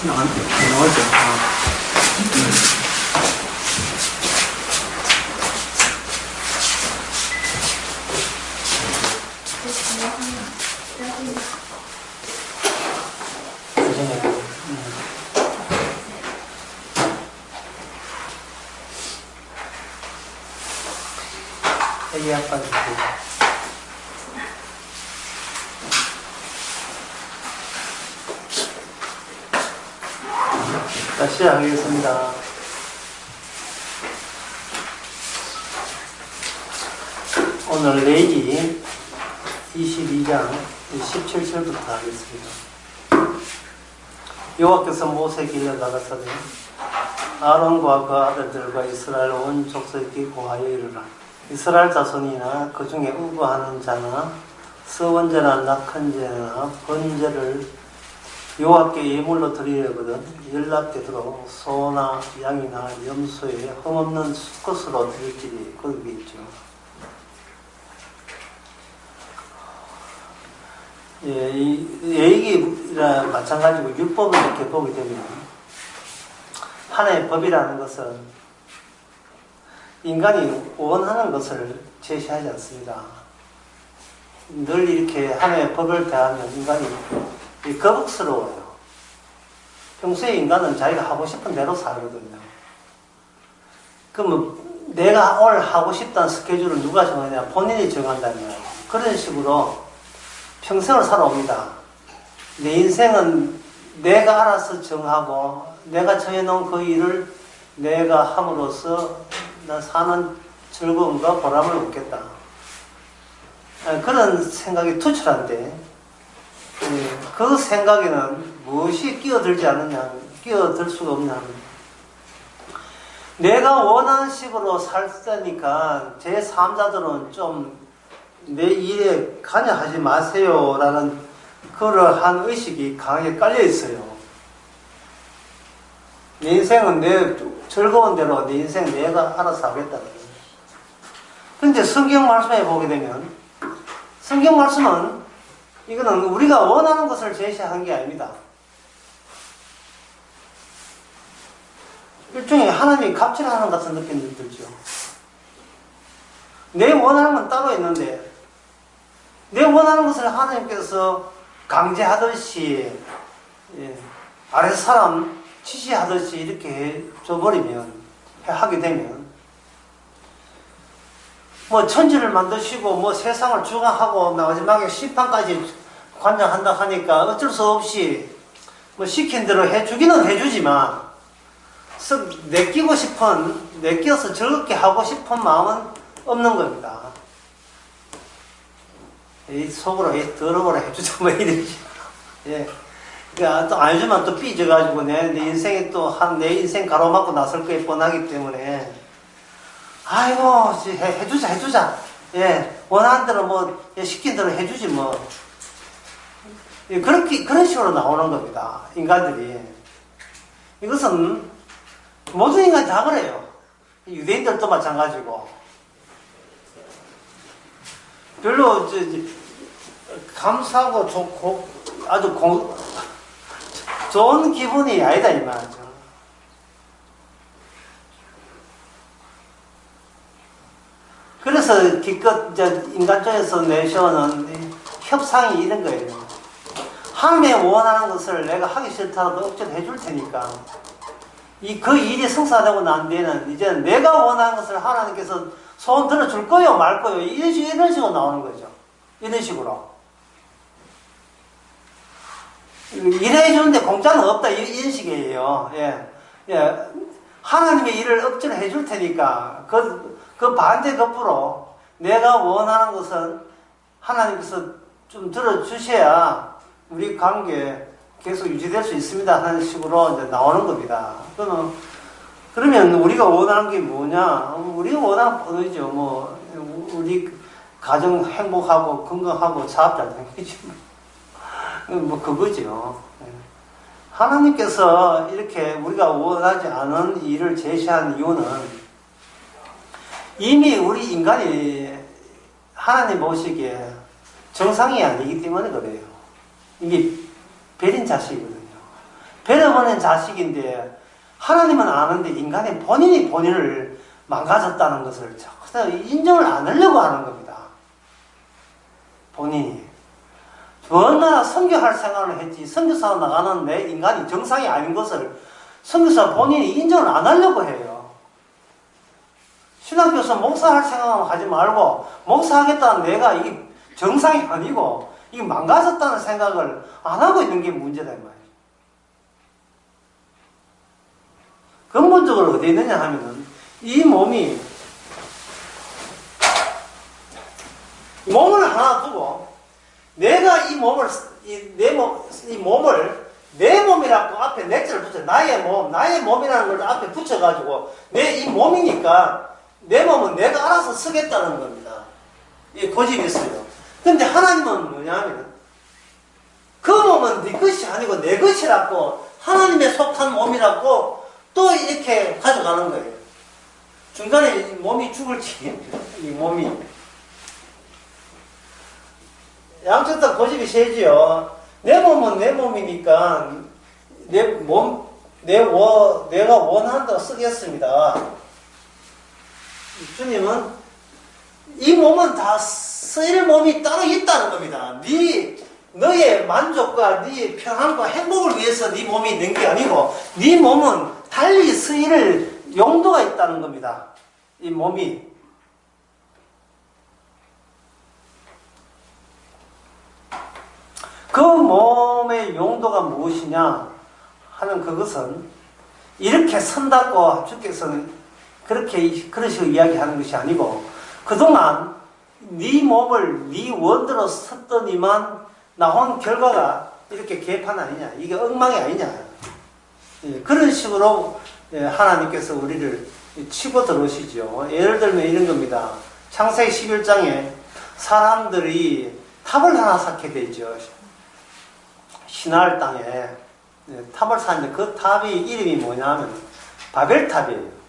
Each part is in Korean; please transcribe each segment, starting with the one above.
나오죠. 애기 아빠 주고. 자, 시작하겠습니다. 오늘 레위기 22장 17절부터 하겠습니다. 여호와께서 모세에게 일러 가라사대 아론과 그 아들들과 이스라엘 온 족속에게 고하여 이르라. 이스라엘 자손이나 그 중에 우거하는 자나 서원제나 낙헌제나 번제를 여호와께 예물로 드리려거든 연락되도록 소나 양이나 염소에 흠없는 수컷으로 드릴지니 거기 있죠. 예, 이 예익이랑 마찬가지고 율법을 이렇게 보게 되면 하나의 법이라는 것은 인간이 원하는 것을 제시하지 않습니다. 늘 이렇게 하나의 법을 대하면 인간이 거북스러워요. 평소에 인간은 자기가 하고 싶은 대로 살거든요. 그러면 내가 오늘 하고 싶다는 스케줄을 누가 정하냐? 본인이 정한다면 그런 식으로 평생을 살아옵니다. 내 인생은 내가 알아서 정하고 내가 정해놓은 그 일을 내가 함으로써 나 사는 즐거움과 보람을 얻겠다. 그런 생각이 투철한데 그 생각에는 무엇이 끼어들지 않느냐, 끼어들 수가 없냐. 내가 원하는 식으로 살 때니까 제3자들은 좀 내 일에 관여하지 마세요 라는 그러한 의식이 강하게 깔려 있어요. 내 인생은 내 즐거운 대로 내 인생 내가 알아서 하겠다. 그런데 성경 말씀에 보게 되면 성경 말씀은 이거는 우리가 원하는 것을 제시한 게 아닙니다. 일종의 하나님이 갑질하는 같은 느낌이 들죠. 내 원하는 건 따로 있는데 내 원하는 것을 하나님께서 강제하듯이 아래 사람 지시하듯이 이렇게 해줘버리면 하게 되면 뭐 천지를 만드시고 뭐 세상을 주관하고 마지막에 심판까지 관장한다 하니까 어쩔 수 없이 뭐 시킨 대로 해주기는 해주지만 내끼어서 즐겁게 하고 싶은 마음은 없는 겁니다. 이 속으로 더러워라 해주자 뭐 이러지. 예. 그러니까 또 안 해주면 또 삐져가지고 내 인생에 내 인생 가로막고 나설 거에 뻔하기 때문에 아이고 해주자. 예. 원하는 대로 뭐 시킨 대로 해주지 뭐. 예, 그런 식으로 나오는 겁니다. 인간들이. 이것은 모든 인간이 다 그래요. 유대인들도 마찬가지고. 별로 감사하고 좋고 아주 좋은 기분이 아니다 이 말이죠. 그래서 기껏 인간 쪽에서 내세우는 협상이 이런 거예요. 하나님이 원하는 것을 내가 하기 싫다라도 억지로 해줄 테니까 그 일이 성사되고 난 뒤에는 이제 내가 원하는 것을 하나님께서 소원 들어줄 거요 말 거요 이런 식으로 나오는 거죠. 이런 식으로 일해 주는데 공짜는 없다 이런 식이에요. 예. 하나님의 일을 억지로 해줄 테니까 그 반대 거꾸로 내가 원하는 것은 하나님께서 좀 들어주셔야 우리 관계 계속 유지될 수 있습니다 하는 식으로 이제 나오는 겁니다. 그러면 우리가 원하는 게 뭐냐? 우리가 원하는 거죠. 뭐 우리 가정 행복하고 건강하고 사업 잘 되겠지. 뭐 그거죠. 하나님께서 이렇게 우리가 원하지 않은 일을 제시한 이유는 이미 우리 인간이 하나님 보시기에 정상이 아니기 때문에 그래요. 이게 베린 자식이거든요. 배려보낸 자식인데 하나님은 아는데 인간이 본인이 본인을 망가졌다는 것을 인정을 안 하려고 하는 겁니다. 본인이. 얼마나 선교할 생각을 했지. 선교사 나가는 내 인간이 정상이 아닌 것을 선교사 본인이 인정을 안 하려고 해요. 신학교에서 목사할 생각은 하지 말고 목사하겠다는 내가 이게 정상이 아니고 이게 망가졌다는 생각을 안 하고 있는 게 문제다 이 말이에요. 근본적으로 어디 있느냐 하면은 이 몸을 하나 두고 내가 이 몸을 내 몸이라고 앞에 넷째를 붙여 나의 몸이라는 걸 앞에 붙여가지고 내 이 몸이니까 내 몸은 내가 알아서 쓰겠다는 겁니다. 이 고집이 있어요. 근데 하나님은 뭐냐면 그 몸은 네 것이 아니고 내 것이라고 하나님의 속한 몸이라고 또 이렇게 가져가는 거예요. 중간에 몸이 죽을지 이 몸이 양쪽 다 고집이 세지요. 내 몸은 내 몸이니까 내가 원한다고 쓰겠습니다. 주님은 이 몸은 다 쓰일 몸이 따로 있다는 겁니다. 너의 만족과 네 평안과 행복을 위해서 네 몸이 있는 게 아니고 네 몸은 달리 쓰일 용도가 있다는 겁니다. 이 몸이. 그 몸의 용도가 무엇이냐 하는 그것은 이렇게 선다고 주께서는 그런 식으로 이야기하는 것이 아니고 그동안 네 몸을 네 원대로 썼더니만 나온 결과가 이렇게 개판 아니냐, 이게 엉망이 아니냐, 그런 식으로 하나님께서 우리를 치고 들어오시죠. 예를 들면 이런 겁니다. 창세기 11장에 사람들이 탑을 하나 쌓게 되죠. 시나ար 땅에 탑을 쌓는데 그 탑이 이름이 뭐냐면 바벨탑이에요.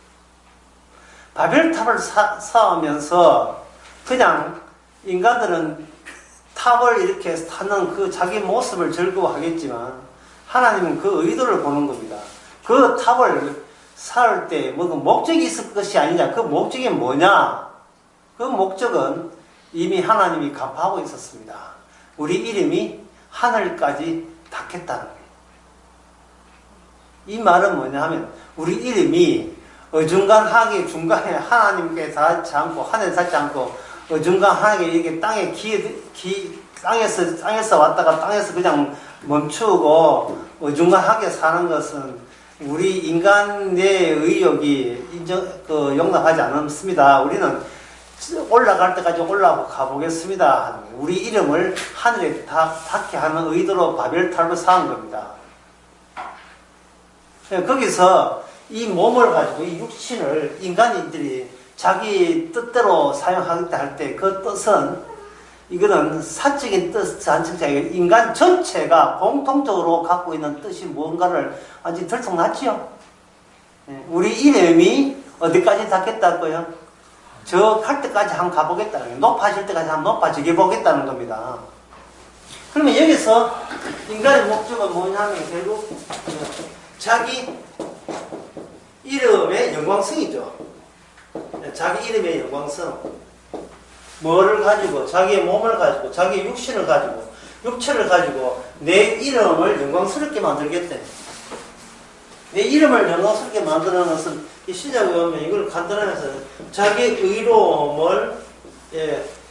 바벨탑을 쌓으면서 그냥 인간들은 탑을 이렇게 타는 그 자기 모습을 즐거워하겠지만 하나님은 그 의도를 보는 겁니다. 그 탑을 쌓을 때 뭐 그 목적이 있을 것이 아니냐. 그 목적이 뭐냐? 그 목적은 이미 하나님이 간파하고 있었습니다. 우리 이름이 하늘까지 닿겠다는 거예요. 이 말은 뭐냐 하면 우리 이름이 어중간하게 중간에 하나님께 닿지 않고 하늘에 닿지 않고 어중간하게 이렇게 땅에 땅에서 왔다가 땅에서 그냥 멈추고 어중간하게 사는 것은 우리 인간의 의욕이 용납하지 않습니다. 우리는 올라갈 때까지 올라가 보겠습니다. 우리 이름을 하늘에 닿게 하는 의도로 바벨탑을 쌓은 겁니다. 거기서 이 몸을 가지고 이 육신을 인간인들이 자기 뜻대로 사용하겠다 할 때 그 뜻은 이거는 사적인 뜻 자체가 인간 전체가 공통적으로 갖고 있는 뜻이 무언가를 아주 들통났지요. 우리 이름이 어디까지 닿겠다고요? 저 갈 때까지 한번 가보겠다는 거예요. 높아질 때까지 한번 높아지게 보겠다는 겁니다. 그러면 여기서 인간의 목적은 뭐냐면 결국 자기 이름의 영광성이죠. 자기 이름의 영광성. 뭐를 가지고, 자기의 몸을 가지고, 자기의 육신을 가지고, 육체를 가지고 내 이름을 영광스럽게 만들겠대. 내 이름을 영광스럽게 만드는 것은 이 시작에 보면 이걸 간단하면서 자기 의로움을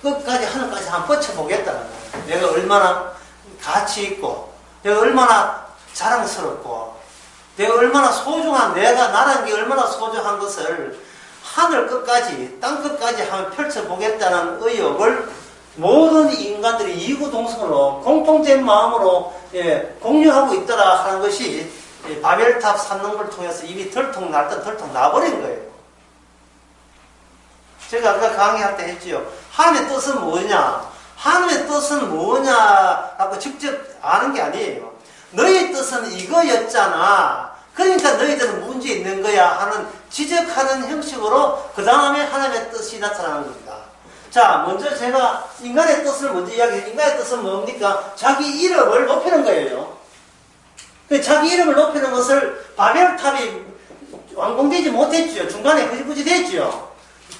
끝까지 하늘까지 한번 뻗쳐보겠다는 거예요. 내가 얼마나 가치 있고, 내가 얼마나 자랑스럽고, 내가 얼마나 소중한, 나라는 게 얼마나 소중한 것을 하늘 끝까지, 땅 끝까지 한번 펼쳐보겠다는 의욕을 모든 인간들이 이구동성으로 공통된 마음으로 공유하고 있더라 하는 것이 바벨탑 쌓는 걸 통해서 이미 들통 나버린 거예요. 제가 아까 강의할 때 했지요. 하나님의 뜻은 뭐냐? 하나님의 뜻은 뭐냐? 하고 직접 아는 게 아니에요. 너의 뜻은 이거였잖아. 그러니까 너희들은 문제 있는 거야 하는 지적하는 형식으로 그 다음에 하나님의 뜻이 나타나는 겁니다. 자, 먼저 제가 인간의 뜻을 먼저 이야기해요. 인간의 뜻은 뭡니까? 자기 이름을 높이는 거예요. 자기 이름을 높이는 것을 바벨탑이 완공되지 못했지요. 중간에 흐지부지 됐지요.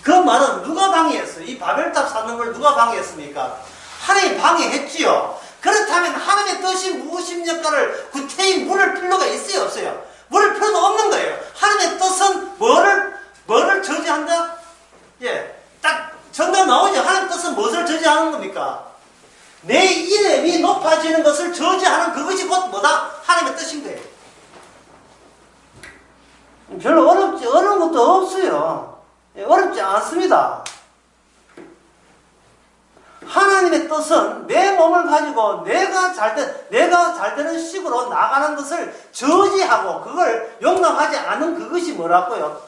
그 말은 누가 방해했어요? 이 바벨탑 쌓는 걸 누가 방해했습니까? 하나님이 방해했지요. 그렇다면 하나님의 뜻이 무엇입니까를 구태히 물을 필요가 있어요, 없어요? 물을 필요도 없는 거예요. 하나님의 뜻은 뭐를 저지한다? 예, 딱 정답 나오죠. 하나님의 뜻은 무엇을 저지하는 겁니까? 내 이름이 높아지는 것을 저지하는 그것이 곧 뭐다? 하나님의 뜻인 거예요. 별로 어려운 것도 없어요. 어렵지 않습니다. 하나님의 뜻은 내 몸을 가지고 내가 잘 되는 식으로 나가는 것을 저지하고 그걸 용납하지 않은 그것이 뭐라고요?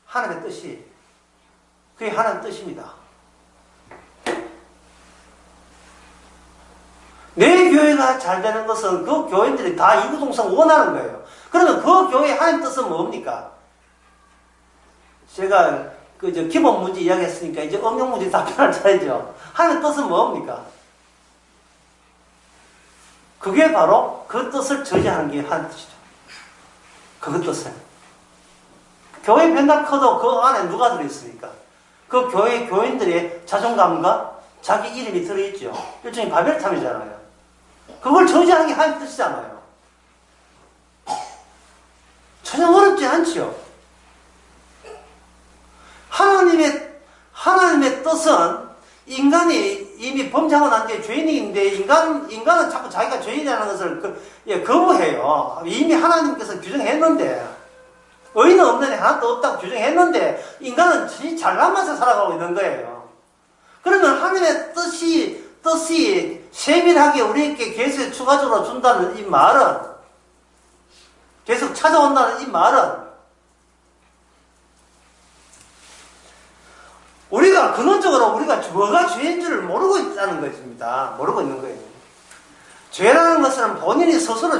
하나님의 뜻이. 그게 하나님의 뜻입니다. 내 교회가 잘 되는 것은 그 교인들이 다 이구동성 원하는 거예요. 그러면 그 교회의 하나님 뜻은 뭡니까? 제가 기본 문제 이야기했으니까 이제 응용 문제 답변할 차례죠. 하나님 뜻은 뭡니까? 그게 바로 그 뜻을 저지하는 게 하나님 뜻이죠. 그 뜻을. 교회 펜달 커도 그 안에 누가 들어있습니까? 그 교회 교인들의 자존감과 자기 이름이 들어있죠. 일종의 바벨탑이잖아요. 그걸 저지하는 게 하나님 뜻이잖아요. 전혀 어렵지 않지요. 하나님의 뜻은 인간이 이미 범죄하고 난 뒤에 죄인인데 인간은 자꾸 자기가 죄인이라는 것을 거부해요. 이미 하나님께서 규정했는데 의인은 없는 애 하나도 없다고 규정했는데 인간은 잘난 맛에 살아가고 있는 거예요. 그러면 하나님의 뜻이 세밀하게 우리에게 계속 추가적으로 준다는 이 말은 계속 찾아온다는 이 말은 우리가 근원적으로 뭐가 죄인 줄을 모르고 있다는 것입니다. 모르고 있는 거예요. 죄라는 것은 본인이 스스로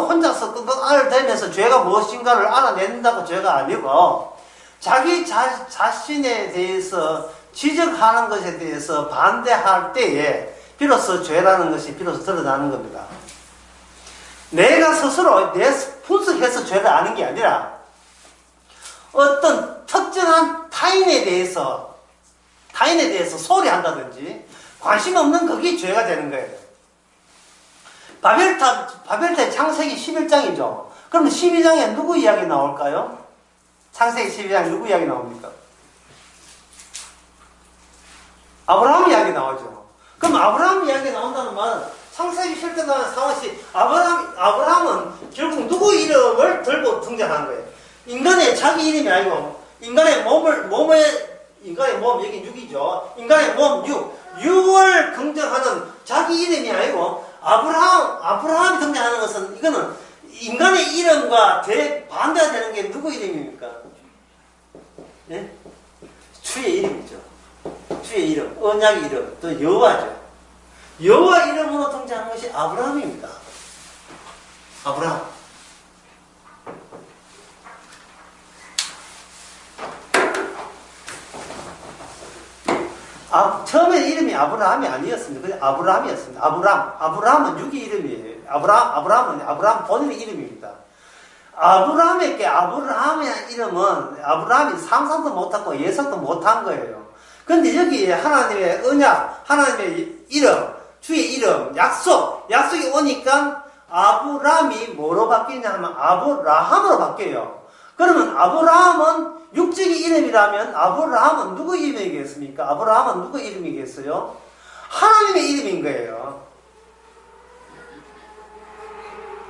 혼자서 끙끙 앓으면서 죄가 무엇인가를 알아낸다고 죄가 아니고 자기 자신에 대해서 지적하는 것에 대해서 반대할 때에 비로소 죄라는 것이 비로소 드러나는 겁니다. 내가 스스로 분석해서 죄를 아는 게 아니라 어떤 특정한 타인에 대해서 소리한다든지 관심 없는 그게 죄가 되는 거예요. 바벨탑 창세기 11장이죠. 그럼 12장에 누구 이야기 나올까요? 창세기 12장에 누구 이야기 나옵니까? 아브라함 이야기 나오죠. 그럼 아브라함 이야기 나온다는 말은 창세기 11장의 상황이 아브라함은 결국 누구 이름을 들고 등장한 거예요. 인간의 자기 이름이 아니고 인간의 몸 여기 6이죠. 인간의 몸 6을 긍정하는 자기 이름이 아니고 아브라함이 등장하는 것은 이거는 인간의 이름과 반대가 되는 게 누구 이름입니까? 네? 주의 이름이죠. 주의 이름, 언약의 이름, 또 여호와죠. 여호와 이름으로 등장하는 것이 아브라함입니다. 아브라함. 처음에 이름이 아브라함이 아니었습니다. 그냥 아브라함이었습니다. 아브라함은 6의 이름이에요. 아브라함은 본인의 이름입니다. 아브라함에게 아브라함의 이름은 아브라함이 상상도 못하고 예상도 못한 거예요. 그런데 여기 하나님의 언약, 하나님의 이름, 주의 이름, 약속이 오니까 아브라함이 뭐로 바뀌냐 하면 아브라함으로 바뀌어요. 그러면 아브라함은 육적인 이름이라면 아브라함은 누구 이름이겠습니까? 아브라함은 누구 이름이겠어요? 하나님의 이름인 거예요.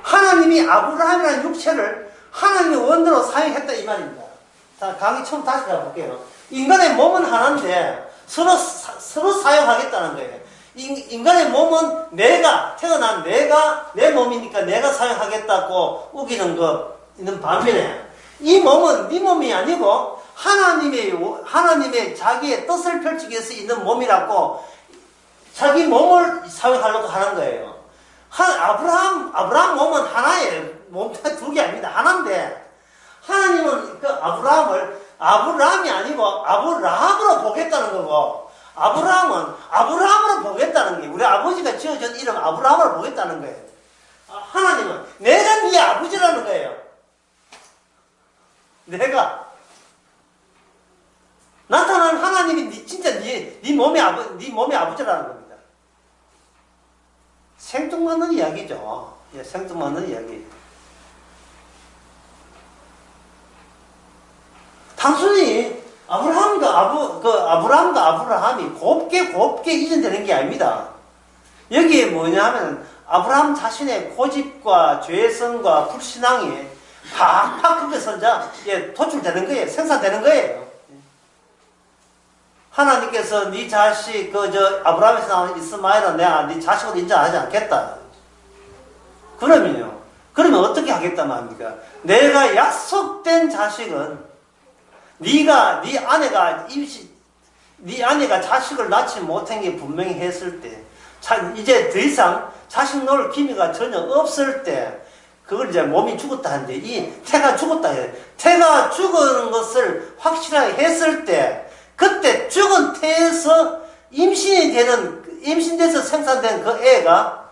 하나님이 아브라함이라는 육체를 하나님의 원대로 사용했다 이 말입니다. 자, 강의 처음 다시 가볼게요. 인간의 몸은 하나인데 서로 사용하겠다는 거예요. 인간의 몸은 태어난 내 몸이니까 내가 사용하겠다고 우기는 거 있는 반면에 이 몸은 네 몸이 아니고 하나님의 자기의 뜻을 펼치기 위해서 있는 몸이라고 자기 몸을 사용하려고 하는 거예요. 아브라함 몸은 하나예요. 몸 두 개 아닙니다. 하나인데 하나님은 그 아브라함이 아니고 아브라함으로 보겠다는 거고 아브라함은 아브라함으로 보겠다는 게 우리 아버지가 지어준 이름 아브라함으로 보겠다는 거예요. 하나님은 내가 네 아버지라는 거예요. 내가 나타나는 하나님이 진짜 네 몸의 아버지라는 겁니다. 생뚱맞는 이야기죠. 예, 생뚱맞는 이야기. 단순히 아브라함과 아브라함이 곱게 이전되는 게 아닙니다. 여기에 뭐냐 하면 아브라함 자신의 고집과 죄성과 불신앙이 팍팍 흙에서 도출되는 거예요. 생산되는 거예요. 하나님께서 네 자식 아브라함에서 나온 이스마엘은 내가 네 자식으로 인정하지 않겠다. 그러면 어떻게 하겠단 말입니까? 내가 약속된 자식은 네 아내가 자식을 낳지 못한 게 분명히 했을 때, 이제 더 이상 자식 놓을 기미가 전혀 없을 때, 그걸 이제 몸이 죽었다 하는데, 이 태가 죽었다 해. 태가 죽은 것을 확실하게 했을 때, 그때 죽은 태에서 임신돼서 생산된 그 애가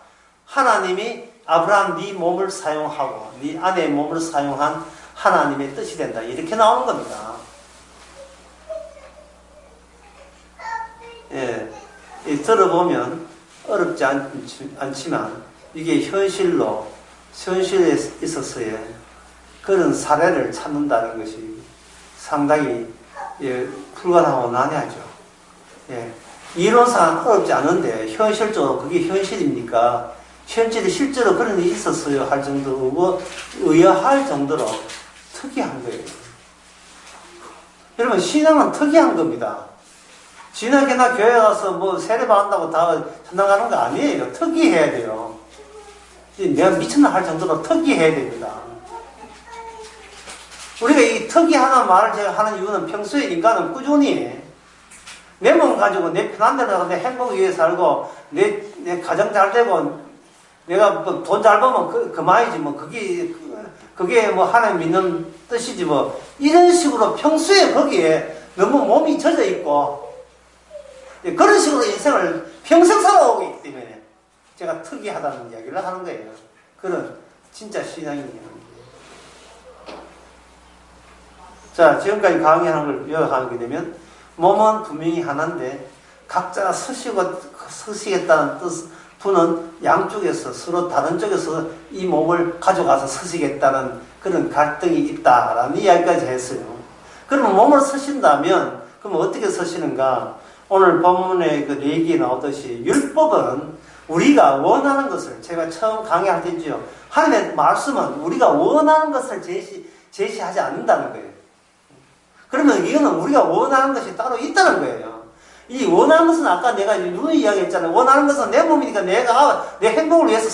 하나님이 아브라함 네 몸을 사용하고, 네 아내의 몸을 사용한 하나님의 뜻이 된다. 이렇게 나오는 겁니다. 예, 들어보면 어렵지 않지만 이게 현실에 있어서의 그런 사례를 찾는다는 것이 상당히 불가능하고 난해하죠. 예, 이론상 어렵지 않은데 현실적으로 그게 현실입니까? 현실에 실제로 그런 일이 있었어요 할 정도고 의아할 정도로 특이한 거예요. 여러분, 신앙은 특이한 겁니다. 지나게나 교회 가서 세례받는다고 다 천당 가는 거 아니에요. 특이해야 돼요. 내가 미쳤나 할 정도로 특이해야 됩니다. 우리가 이 특이하다는 말을 제가 하는 이유는 평소에 인간은 꾸준히 내 몸 가지고 내 편한 대로 하고 내 행복 위해 살고 내 가정 잘 되고 내가 돈 잘 벌면 그만이지 그게 하나님 믿는 뜻이지 이런 식으로 평소에 거기에 너무 몸이 젖어 있고 그런 식으로 인생을 평생 살아오고 있기 때문에 제가 특이하다는 이야기를 하는 거예요. 그런 진짜 신앙이에요. 자, 지금까지 강의하는 걸 요약하게 되면 몸은 분명히 하나인데 각자 서시겠다는 분은 양쪽에서 서로 다른 쪽에서 이 몸을 가져가서 서시겠다는 그런 갈등이 있다라는 이야기까지 했어요. 그러면 몸을 서신다면 그럼 어떻게 서시는가? 오늘 본문에 그 얘기에 나오듯이 율법은 우리가 원하는 것을 제가 처음 강의할 때지요. 하나님의 말씀은 우리가 원하는 것을 제시하지 않는다는 거예요. 그러면 이거는 우리가 원하는 것이 따로 있다는 거예요. 이 원하는 것은 아까 내가 누누이 이야기했잖아요. 원하는 것은 내 몸이니까 내가 내 행복을 위해서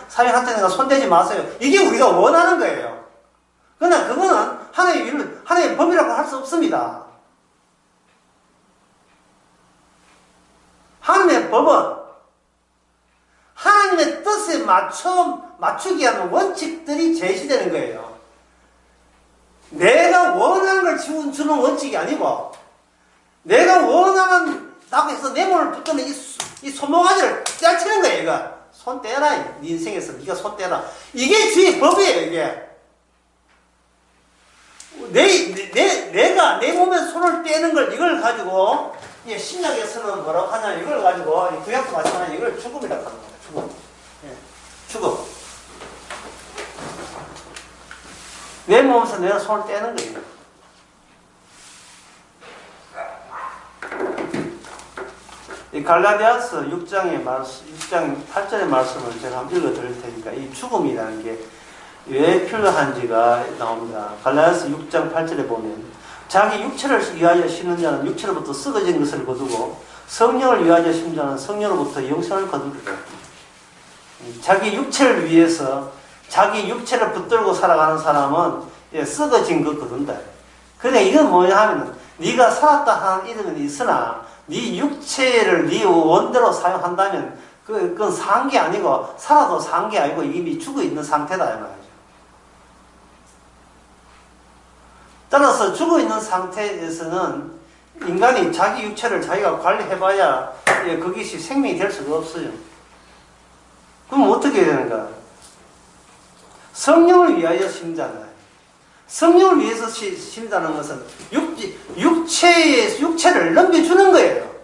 사용할 때 내가 손대지 마세요. 이게 우리가 원하는 거예요. 그러나 그거는 하나님의 법이라고 할 수 없습니다. 하나님의 법은 하나님의 뜻에 맞추기 위한 원칙들이 제시되는 거예요. 내가 원하는 걸 주는 원칙이 아니고 내가 원하는다고 해서 내 몸을 붙드는 이 손모가지를 떼치는 거예요. 이거 손 떼라. 네 인생에서 네가 손 떼라. 이게 주의 법이에요. 이게 내가 내 몸에 손을 떼는 걸 이걸 가지고 신약에서는 뭐라고 하냐 이걸 가지고 구약도 마찬가지 이걸 죽음이라고 하는 거예요. 죽음. 죽음. 내 몸에서 내가 손을 떼는 거예요. 이 갈라디아서 6장 8절의 말씀을 제가 한번 읽어 드릴 테니까 이 죽음이라는 게 왜 필요한지가 나옵니다. 갈라디아서 6장 8절에 보면 자기 육체를 위하여 심는 자는 육체로부터 썩어진 것을 거두고 성령을 위하여 심는 자는 성령으로부터 영생을 거두리라. 자기 육체를 위해서 자기 육체를 붙들고 살아가는 사람은 썩어진 것 거둔다. 그러니까 이건 뭐냐 하면 네가 살았다 하는 이름은 있으나 네 육체를 네 원대로 사용한다면 그건 산 게 아니고 살아도 산 게 아니고 이미 죽어 있는 상태다 이 말이죠. 따라서 죽어 있는 상태에서는 인간이 자기 육체를 자기가 관리해봐야 그것이 생명이 될 수가 없어요. 그럼 어떻게 해야 되는가? 성령을 위하여 심잖아요. 성령을 위해서 심다는 것은 육체를 넘겨주는 거예요.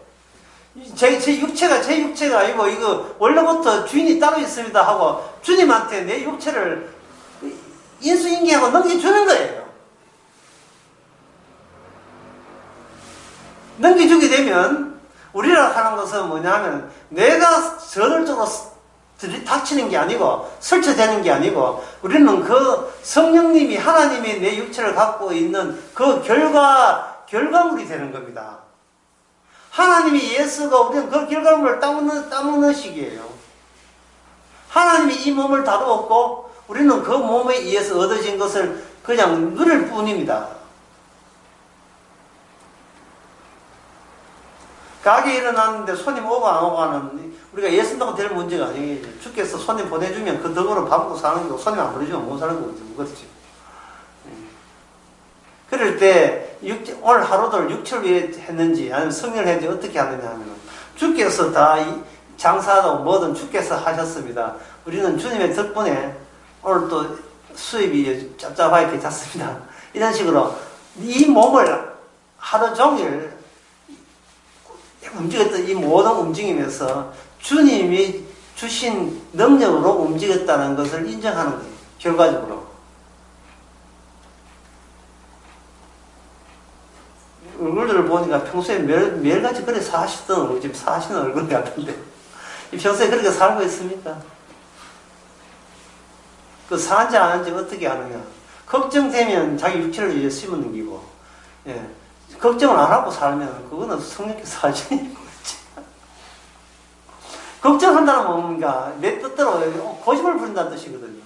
제 육체가 아니고, 이거, 원래부터 주인이 따로 있습니다 하고, 주님한테 내 육체를 인수인계하고 넘겨주는 거예요. 넘겨주게 되면, 우리가 하는 것은 뭐냐 하면, 내가 저절적으로 닥치는 게 아니고, 설치되는 게 아니고, 우리는 그 성령님이, 하나님이 내 육체를 갖고 있는 그 결과물이 되는 겁니다. 하나님이 예수가 우리는 그 결과물을 따먹는 식이에요. 하나님이 이 몸을 다루었고, 우리는 그 몸에 의해서 얻어진 것을 그냥 누릴 뿐입니다. 가게에 일어났는데 손님 오고 안 오고 하는, 우리가 예순다고 될 문제가 아니에요. 주께서 손님 보내주면 그 덕으로 밥 먹고 사는 거고, 손님 안 보내주면 못 사는 거지. 그렇지. 그럴 때, 오늘 하루를 육체를 위해 했는지, 아니면 성령을 했는지 어떻게 하느냐 하면, 주께서 다 장사하고 뭐든 주께서 하셨습니다. 우리는 주님의 덕분에 오늘 또 수입이 짭짭하게 괜찮습니다. 이런 식으로, 이 몸을 하루 종일 움직였던 이 모든 움직임에서 주님이 주신 능력으로 움직였다는 것을 인정하는 거예요. 결과적으로. 얼굴들을 보니까 평소에 매일같이 그렇게 사시던, 지금 사시는 얼굴 같은데, 평소에 그렇게 살고 있습니까? 그 사는지 안 하는지 어떻게 아느냐? 걱정되면 자기 육체를 위해 심은 넘기고, 예. 걱정을 안 하고 살면 그거는 성령께서 하시는 거지. 걱정한다는 뭔가 내 뜻대로 고집을 부린다는 뜻이거든요.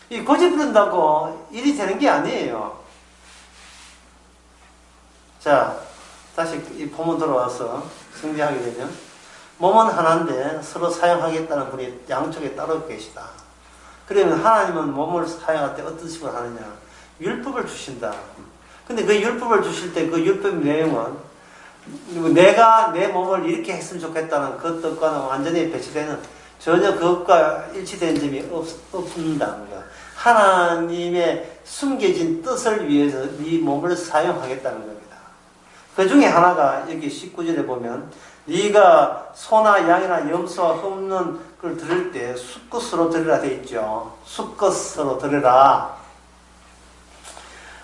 이 고집 부린다고 일이 되는 게 아니에요. 자, 다시 이 본문 들어와서 정리하게 되면, 몸은 하나인데 서로 사용하겠다는 분이 양쪽에 따로 계시다. 그러면 하나님은 몸을 사용할 때 어떤 식으로 하느냐? 율법을 주신다. 근데 그 율법을 주실 때 그 율법 내용은 내가 내 몸을 이렇게 했으면 좋겠다는 그 뜻과는 완전히 배치되는, 전혀 그것과 일치된 점이 없는다는 거야. 하나님의 숨겨진 뜻을 위해서 네 몸을 사용하겠다는 겁니다. 그 중에 하나가 여기 19절에 보면, 네가 소나 양이나 염소와 흠없는 걸 들을 때 수컷으로 들으라 되어 있죠. 수컷으로 들으라.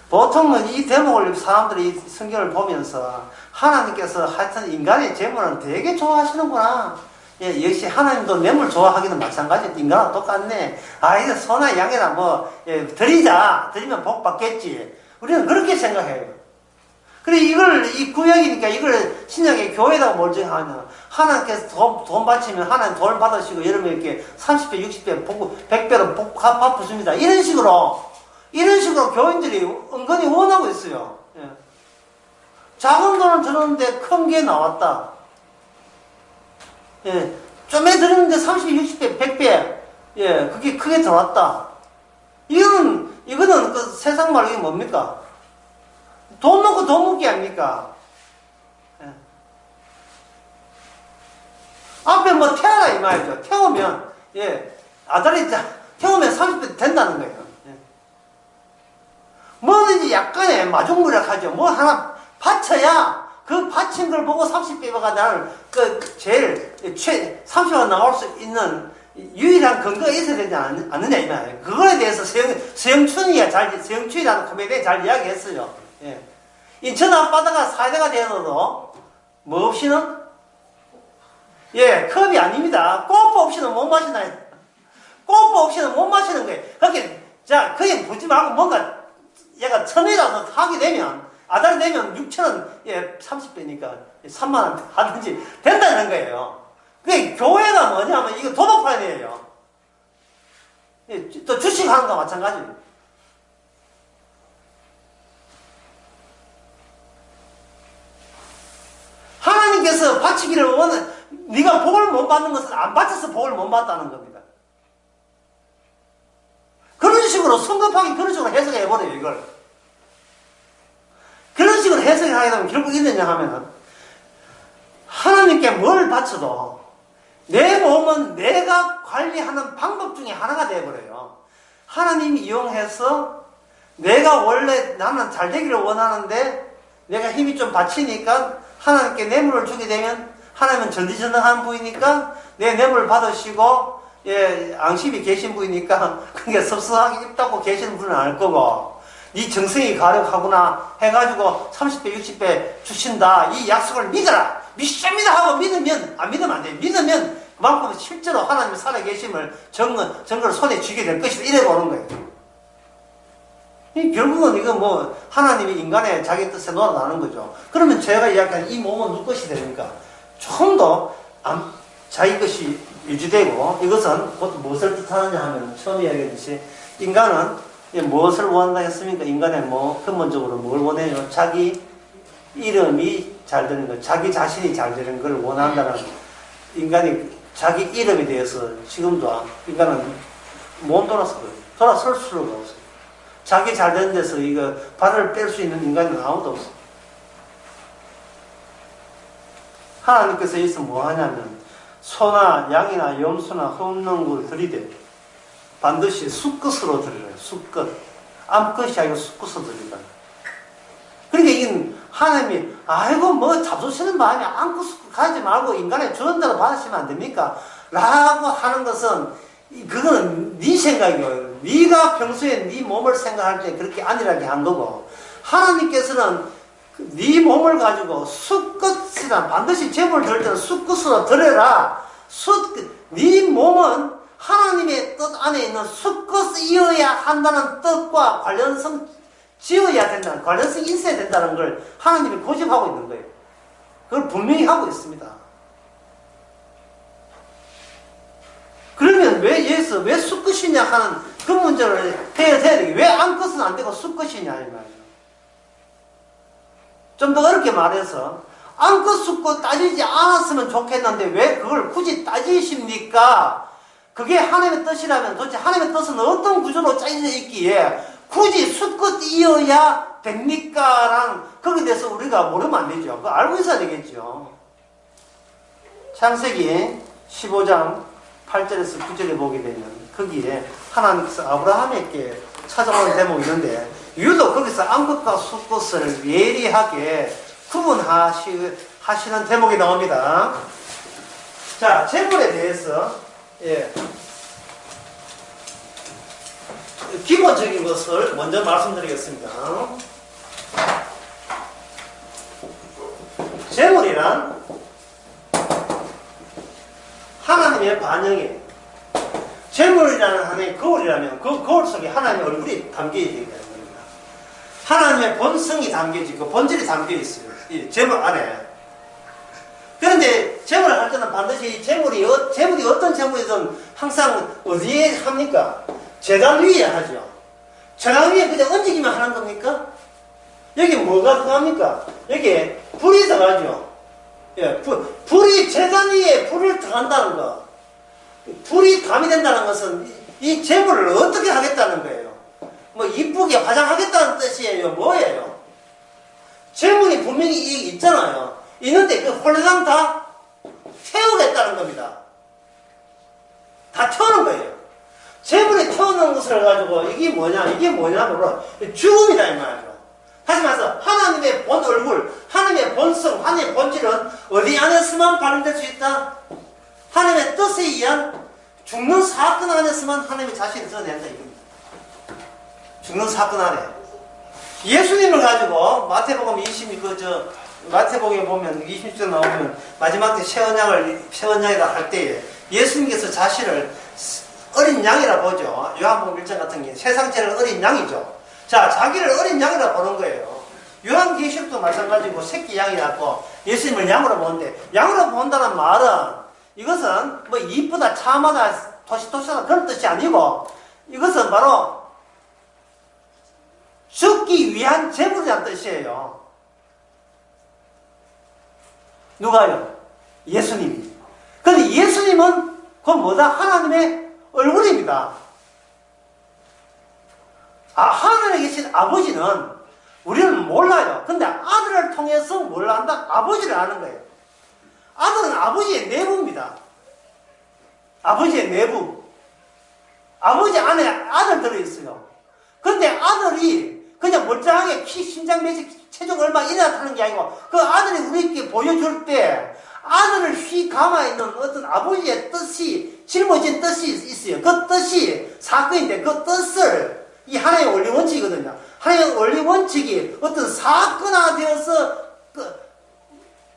보통은 이 대목을 사람들이 이 성경을 보면서 하나님께서 하여튼 인간의 재물은 되게 좋아하시는구나. 예, 역시 하나님도 뇌물 좋아하기는 마찬가지. 인간하고 똑같네. 아, 이제 소나 양이나 뭐, 예, 드리면 복 받겠지. 우리는 그렇게 생각해요. 그래, 이 구약이니까 이걸 신약의 교회에다가 뭘 하냐. 하나님께서 돈 바치면 하나님 돈을 받으시고, 여러분 이렇게 30배, 60배, 100배로 갚아줍니다. 이런 식으로 교인들이 은근히 원하고 있어요. 예. 작은 돈을 들었는데 큰 게 나왔다. 예. 좀에 들었는데 30배, 60배, 100배. 예. 그게 크게 들어왔다. 이거는 그 세상 말로 이게 뭡니까? 돈 먹고 돈 먹기 아닙니까? 예. 앞에 뭐 태워라 이 말이죠. 태우면, 예. 태우면 30배 된다는 거예요. 뭐든지 약간의 마중무력하죠. 뭐 하나 바쳐야 그 바친 걸 보고 30배가 나를 제일 30배가 나올 수 있는 유일한 근거가 있어야 되지 않느냐 이 말이에요. 그거에 대해서 서영춘이라는 코미디에 잘 이야기했어요. 예. 인천 앞바다가 사대가 되어도 뭐 없이는, 예, 컵이 아닙니다. 꼬프 없이는 못 마시나요? 꼬프 없이는 못 마시는 거예요. 그냥 보지 말고 뭔가 얘가 1,000이라도 하게 되면, 아달이 되면 6,000원, 예, 30배니까 3만원 하든지 된다는 거예요. 그게 교회가 뭐냐면 이거 도박판이에요. 예, 또 주식하는 거와 마찬가지예요. 하나님께서 바치기를 네가 복을 못 받는 것은 안 바쳐서 복을 못 받다는 겁니다. 그런 식으로 성급하게 그런 식으로 해석해버려요, 이걸. 그런 식으로 해석을 하게 되면 결국 이랬냐 하면은, 하나님께 뭘 바쳐도 내 몸은 내가 관리하는 방법 중에 하나가 되어버려요. 하나님이 이용해서 내가 원래 나는 잘 되기를 원하는데 내가 힘이 좀 받치니까 하나님께 뇌물을 주게 되면 하나님은 전지전능한 분이니까 내 뇌물을 받으시고 앙심이 계신 분이니까 그게 섭섭하게 입다고 계시는 분은 아닐 거고 네 정성이 가력하구나 해가지고 30배 60배 주신다 이 약속을 믿어라 믿습니다 하고 믿으면 안 믿으면 안 돼 믿으면 그만큼 실제로 하나님이 살아계심을 증거를 손에 쥐게 될 것이다 이래 보는 거예요. 결국은 이거 뭐 하나님이 인간의 자기 뜻에 놀아나는 거죠. 그러면 제가 이야기한 이 몸은 누구 것이 되니까 좀 더 자기 것이 유지되고 이것은 곧 무엇을 뜻하느냐 하면 처음 이야기했듯이 인간은 무엇을 원한다 했습니까? 인간의 뭐 근본적으로 뭘 원해요? 자기 이름이 잘 되는 것, 자기 자신이 잘 되는 걸 원한다는 인간이 자기 이름에 대해서 지금도 인간은 못 돌아설 수가 없어요. 자기 잘 되는 데서 이거 발을 뺄 수 있는 인간은 아무도 없어. 하나님께서 여기서 뭐 하냐면 소나 양이나 염소나 흠없는 걸 들이대 반드시 수컷으로 드리래요. 수컷. 암컷이 아니고 수컷으로 드리라. 그러니까 이게 하나님이 아이고 뭐 잡수시는 마음이 암컷 수컷 가지 말고 인간의 주는 대로 받으시면 안 됩니까? 라고 하는 것은 그거는 네 생각이에요. 네가 평소에 네 몸을 생각할 때 그렇게 안일하게 한 거고 하나님께서는 네 몸을 가지고 수컷이란 반드시 제물을 드릴 때는 수컷으로 드려라. 네 몸은 하나님의 뜻 안에 있는 수컷이어야 한다는 뜻과 관련성 지어야 된다는 관련성이 있어야 된다는 걸 하나님이 고집하고 있는 거예요. 그걸 분명히 하고 있습니다. 그러면 왜 수컷이냐 하는 그 문제를 해야 되게 왜 암컷은 안 되고 수컷이냐 이 말이에요. 좀 더 어렵게 말해서 암컷 수컷 따지지 않았으면 좋겠는데 왜 그걸 굳이 따지십니까? 그게 하나님의 뜻이라면 도대체 하나님의 뜻은 어떤 구조로 짜여져 있기에 굳이 수컷이어야 됩니까? 라는 거기에 대해서 우리가 모르면 안 되죠. 그거 알고 있어야 되겠죠. 창세기 15장 8절에서 9절에 보게 되면 거기에 하나님께서 아브라함에게 찾아오는 대목이 있는데 유독 거기서 암컷과 수컷을 예리하게 구분하시는 대목이 나옵니다. 자, 제물에 대해서 기본적인 것을 먼저 말씀드리겠습니다. 제물이란 하나님의 반영이에요. 제물이라는 하나님의 거울이라면 그 거울 속에 하나님의 얼굴이 담겨야 되는 겁니다. 하나님의 본성이 담겨지고 본질이 담겨 있어요. 이 제물 안에. 그런데 제물을 할 때는 반드시 제물이 어떤 제물이든 항상 어디에 합니까? 제단 위에 하죠. 제단 위에 그냥 얹기만 하는 겁니까? 여기 뭐가 들어갑니까? 여기에 불이 들어가죠. 불이 제단 위에 불을 들어간다는 거. 불이 가미된다는 것은 이 제물을 어떻게 하겠다는 거예요? 뭐 이쁘게 화장하겠다는 뜻이에요? 뭐예요? 제물이 분명히 있잖아요. 있는데 그 홀랑 다 태우겠다는 겁니다. 다 태우는 거예요. 제물이 태우는 것을 가지고 이게 뭐냐 물어 죽음이다 이 말이죠. 다시 말해서 하나님의 본 얼굴, 하나님의 본성, 하나님의 본질은 어디 안에서만 발현될 수 있다? 하나님의 뜻에 의한 죽는 사건 안에서만 하나님의 자신을 드러낸다 이겁니다. 죽는 사건 안에. 예수님을 가지고 마태복음 20, 마태복음에 보면 20절 나오면 마지막 때 새 언약이라 할 때에 예수님께서 자신을 어린 양이라 보죠. 요한복음 1장 같은 경우에 세상 제일 어린 양이죠. 자, 자기를 어린 양이라 보는 거예요. 요한계시록도 마찬가지고 새끼 양이라고 예수님을 양으로 보는데 양으로 본다는 말은 이것은 뭐 이쁘다, 참하다, 도시도시하다 그런 뜻이 아니고 이것은 바로 죽기 위한 제물이라는 뜻이에요. 누가요? 예수님이. 그런데 예수님은 그건 뭐다? 하나님의 얼굴입니다. 하늘에 계신 아버지는 우리는 몰라요. 근데 아들을 통해서 뭘 안다? 아버지를 아는 거예요. 아들은 아버지의 내부입니다. 아버지의 내부. 아버지 안에 아들 들어있어요. 근데 아들이 그냥 멀쩡하게 키, 신장 매직, 체중 얼마 이렇다는 게 아니고 그 아들이 우리에게 보여줄 때 아들을 휘 감아있는 어떤 아버지의 뜻이 짊어진 뜻이 있어요. 그 뜻이 사건인데 그 뜻을 이 하나의 원리 원칙이거든요. 하나의 원리 원칙이 어떤 사건화되어서 그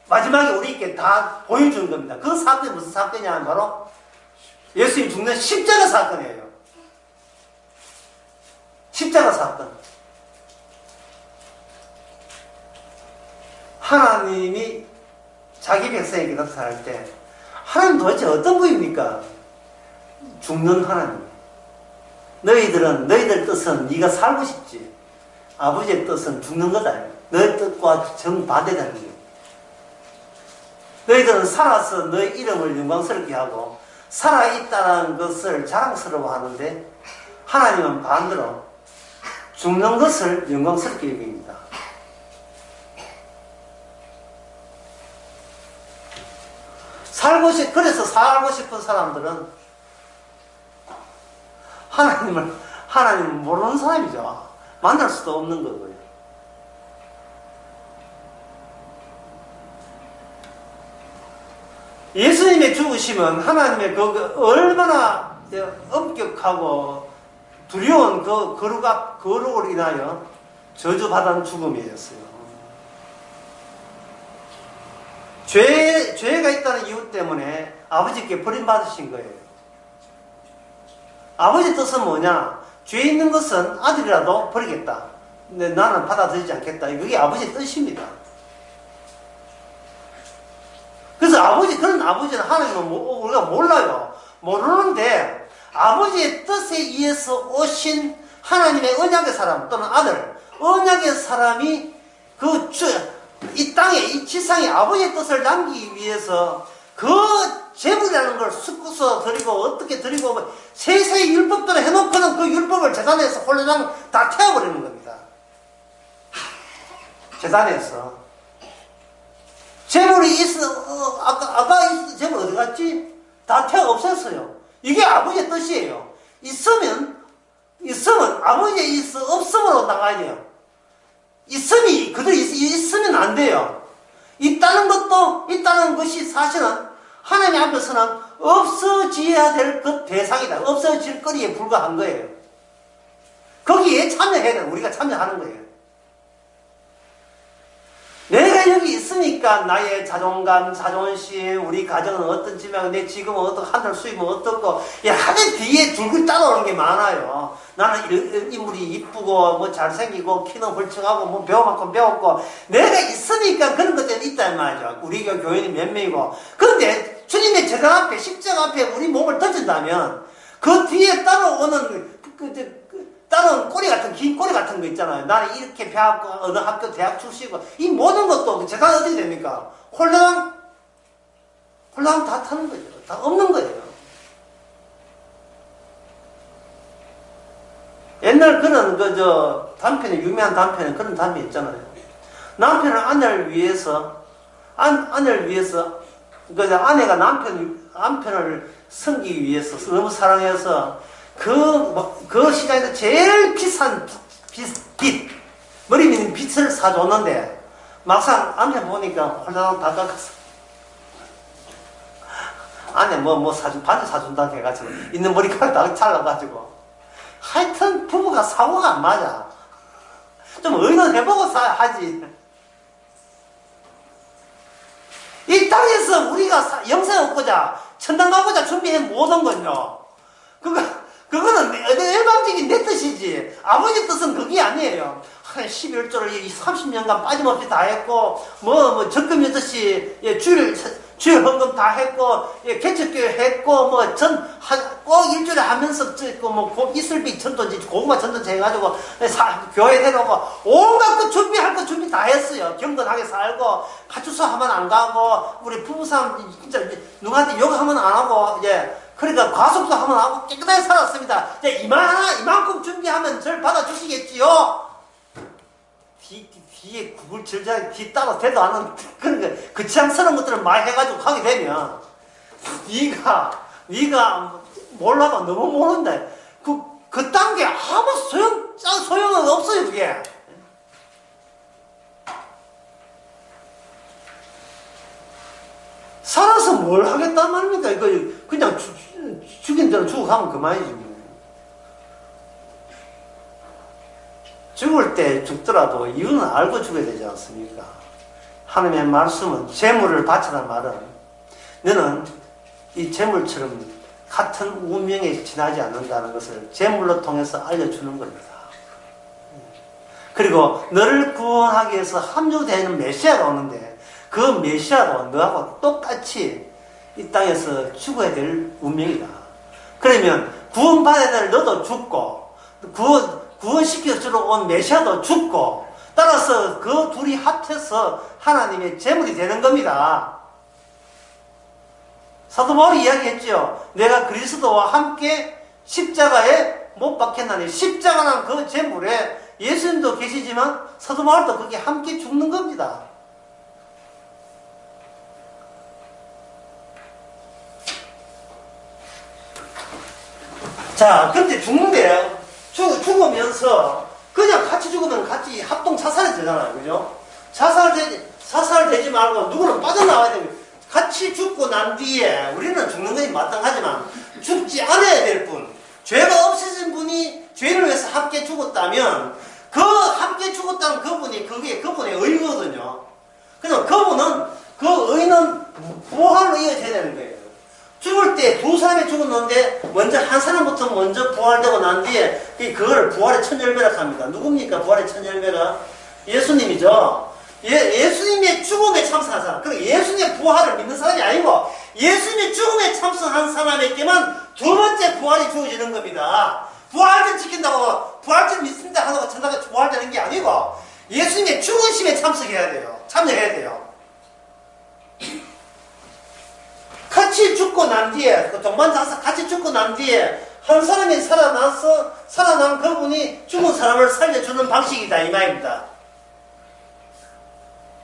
마지막에 우리에게 다 보여주는 겁니다. 그 사건이 무슨 사건이냐 하면 바로 예수님 죽는 십자가 사건이에요. 십자가 사건. 하나님이 자기 백성에게 나타날 때 하나님 도대체 어떤 분입니까? 죽는 하나님. 너희들 뜻은 네가 살고 싶지. 아버지의 뜻은 죽는 거다. 너의 뜻과 정반대되는 거예요. 너희들은 살아서 너의 이름을 영광스럽게 하고 살아있다는 것을 자랑스러워하는데 하나님은 반대로 죽는 것을 영광스럽게 여깁니다. 그래서 살고 싶은 사람들은 하나님을 모르는 사람이죠. 만날 수도 없는 거고요. 예수님의 죽으심은 하나님의 얼마나 엄격하고 두려운 그 거룩을 인하여 저주받은 죽음이었어요. 죄가 있다는 이유 때문에 아버지께 버림받으신 거예요. 아버지 뜻은 뭐냐? 죄 있는 것은 아들이라도 버리겠다. 근데 나는 받아들이지 않겠다. 그게 아버지 뜻입니다. 그래서 그런 아버지는 하나님은 우리가 몰라요. 모르는데 아버지의 뜻에 의해서 오신 하나님의 언약의 사람 또는 아들, 언약의 사람이 이 땅에, 이 지상에 아버지의 뜻을 남기기 위해서 그 제물이라는 걸 섞어서 드리고 어떻게 드리고 세세의 율법들을 해놓고는 그 율법을 재단에서 홀라당 다 태워버리는 겁니다. 재단에서 제물이 아까 제물 어디 갔지? 다 태워 없앴어요. 이게 아버지의 뜻이에요. 있으면 아버지에 있어 없음으로 나가야 돼요. 있음이 그대로 있으면 안 돼요. 있다는 것이 사실은 하나님 앞에서는 없어져야 될 그 대상이다. 없어질 거리에 불과한 거예요. 거기에 참여해야 돼요. 우리가 참여하는 거예요. 내가 여기 있으니까 나의 자존감, 자존심, 우리 가정은 어떤지만 내 지금은 어떻고 하늘 수입은 어떻고 하늘 뒤에 줄글 따라오는 게 많아요. 나는 인물이 이쁘고 잘생기고 키는 훌쩍하고 배워 많고 배웠고 내가 있으니까 그런 것들이 있단 말이죠. 우리 교인이 몇 명이고 그런데 주님의 재단 앞에 십자가 앞에 우리 몸을 던진다면 그 뒤에 따라오는 다른 긴 꼬리 같은 거 있잖아요. 나는 이렇게 배웠고, 어느 학교, 대학 출시고, 이 모든 것도 재단 어떻게 됩니까? 홀랑 다 타는 거죠. 다 없는 거예요. 옛날 단편에, 유명한 단편에 그런 단편 있잖아요. 남편은 아내를 위해서, 아내가 남편을 섬기기 위해서 너무 사랑해서 그 시장에서 제일 비싼 빛, 머리 밑에 빛을 사줬는데, 막상 남편 보니까 홀라당 다 깎았어. 안에 반지 사준다고 해가지고, 있는 머리카락 다 잘라가지고. 하여튼, 부부가 사고가 안 맞아. 좀 의논해보고 하지. 이 땅에서 우리가 영생 얻고자, 천당 가고자 준비해 모든 건요. 그거는 일방적인 내 뜻이지. 아버지 뜻은 그게 아니에요. 한 11조를 30년간 빠짐없이 다 했고, 적금 8시, 주일 헌금 다 했고, 개척교회 했고, 꼭 일주일에 하면서, 이슬비 전도, 고구마 전도 해가지고, 교회 해놓고, 온갖 준비할 거 준비 다 했어요. 경건하게 살고, 가출소 하면 안 가고, 우리 부부싸움, 진짜, 누구한테 욕하면 안 하고, 그러니까 과속도 하면 하고 깨끗하게 살았습니다. 이제 이만큼 준비하면 절 받아주시겠지요? 뒤에 구글 절자에 뒤 따로 대도 않은 그 지향스러운 것들을 많이 해가지고 하게 되면 네가 몰라도 너무 모른다. 그딴 게 아무 소용은 없어요, 그게. 살아서 뭘 하겠단 말입니까? 이거 그냥 죽인 대로 죽어가면 그만이지. 뭐. 죽을 때 죽더라도 이유는 알고 죽어야 되지 않습니까? 하나님의 말씀은 재물을 바치라는 말은 너는 이 재물처럼 같은 운명에 지나지 않는다는 것을 재물로 통해서 알려주는 겁니다. 그리고 너를 구원하기 위해서 합류되는 메시아가 오는데 그 메시아도 너하고 똑같이 이 땅에서 죽어야 될 운명이다. 그러면 구원받아야 될 너도 죽고 구원시켜주러 온 메시아도 죽고 따라서 그 둘이 합해서 하나님의 재물이 되는 겁니다. 사도 바울이 이야기했죠. 내가 그리스도와 함께 십자가에 못 박혔나니 십자가는 그 재물에 예수님도 계시지만 사도 바울도 거기에 함께 죽는 겁니다. 자, 그런데 죽는데 죽으면서 그냥 같이 죽으면 같이 합동 자살이 되잖아요. 그죠? 자살되지 말고 누구는 빠져나와야 됩니다. 같이 죽고 난 뒤에 우리는 죽는 것이 마땅하지만 죽지 않아야 될 분, 죄가 없어진 분이 죄를 위해서 함께 죽었다면 그 함께 죽었다는 그분이 그게 그분의 의거든요. 그래서 그분은 그 의는 부활로 이어져야 되는 거예요. 죽을 때 두 사람이 죽었는데 먼저 한 사람부터 먼저 부활되고 난 뒤에 그걸 부활의 첫 열매라고 합니다. 누굽니까? 부활의 첫 열매가 예수님이죠. 예수님의 죽음에 참석한 사람. 그리고 예수님의 부활을 믿는 사람이 아니고 예수님의 죽음에 참석한 사람에게만 두 번째 부활이 주어지는 겁니다. 부활절 지킨다고 부활절 믿습니다 하고 천당에 부활되는 게 아니고 예수님의 죽으심에 참석해야 돼요. 참여해야 돼요. 같이 죽고 난 뒤에 동반자서 같이 죽고 난 뒤에 한 사람이 살아난 그분이 죽은 사람을 살려주는 방식이다 이 말입니다.